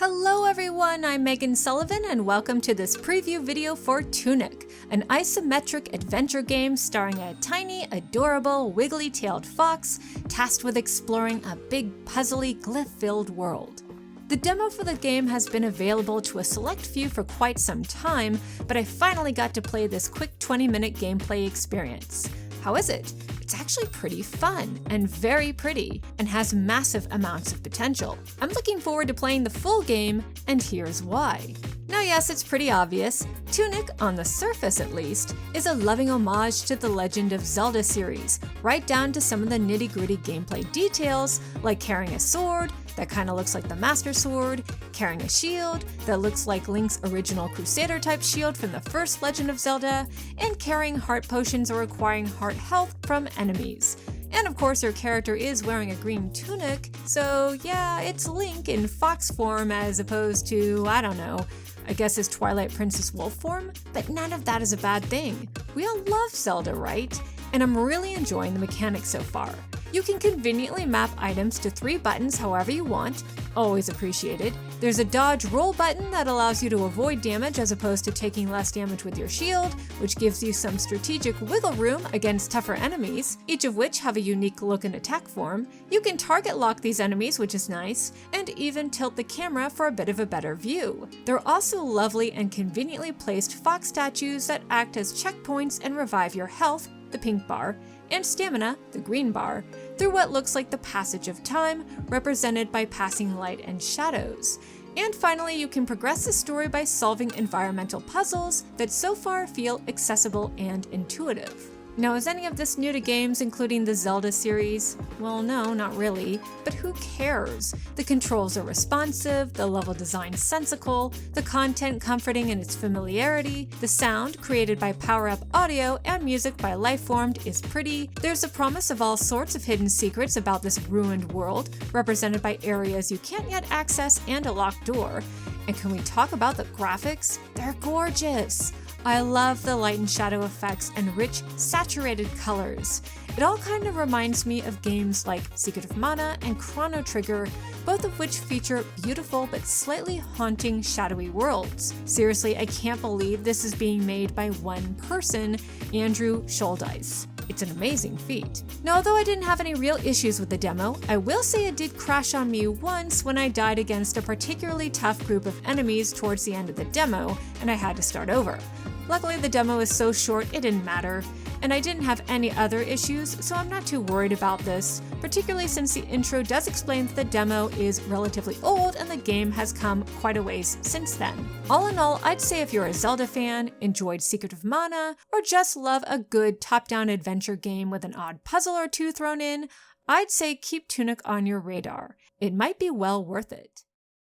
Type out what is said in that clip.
Hello everyone, I'm Megan Sullivan and welcome to this preview video for Tunic, an isometric adventure game starring a tiny, adorable, wiggly-tailed fox tasked with exploring a big, puzzly, glyph-filled world. The demo for the game has been available to a select few for quite some time, but I finally got to play this quick 20-minute gameplay experience. How is it? It's actually pretty fun and very pretty and has massive amounts of potential. I'm looking forward to playing the full game, and here's why. Now yes, it's pretty obvious. Tunic, on the surface at least, is a loving homage to the Legend of Zelda series, right down to some of the nitty-gritty gameplay details, like carrying a sword that kind of looks like the Master Sword, carrying a shield that looks like Link's original Crusader-type shield from the first Legend of Zelda, and carrying heart potions or acquiring heart health from enemies. And of course your character is wearing a green tunic, so yeah, it's Link in fox form as opposed to, I don't know, I guess his Twilight Princess wolf form, but none of that is a bad thing. We all love Zelda, right? And I'm really enjoying the mechanics so far. You can conveniently map items to 3 buttons however you want, always appreciated. There's a dodge roll button that allows you to avoid damage as opposed to taking less damage with your shield, which gives you some strategic wiggle room against tougher enemies, each of which have a unique look and attack form. You can target lock these enemies, which is nice, and even tilt the camera for a bit of a better view. There are also lovely and conveniently placed fox statues that act as checkpoints and revive your health, the pink bar, and stamina, the green bar, through what looks like the passage of time, represented by passing light and shadows. And finally, you can progress the story by solving environmental puzzles that so far feel accessible and intuitive. Now, is any of this new to games, including the Zelda series? Well, no, not really, but who cares? The controls are responsive, the level design sensical, the content comforting in its familiarity, the sound, created by Power Up Audio, and music by Lifeformed is pretty. There's a promise of all sorts of hidden secrets about this ruined world, represented by areas you can't yet access and a locked door. And can we talk about the graphics? They're gorgeous! I love the light and shadow effects and rich, saturated colors. It all kind of reminds me of games like Secret of Mana and Chrono Trigger, both of which feature beautiful but slightly haunting shadowy worlds. Seriously, I can't believe this is being made by one person, Andrew Shouldice. It's an amazing feat. Now, although I didn't have any real issues with the demo, I will say it did crash on me once when I died against a particularly tough group of enemies towards the end of the demo, and I had to start over. Luckily, the demo is so short it didn't matter, and I didn't have any other issues, so I'm not too worried about this, particularly since the intro does explain that the demo is relatively old and the game has come quite a ways since then. All in all, I'd say if you're a Zelda fan, enjoyed Secret of Mana, or just love a good top-down adventure game with an odd puzzle or two thrown in, I'd say keep Tunic on your radar. It might be well worth it.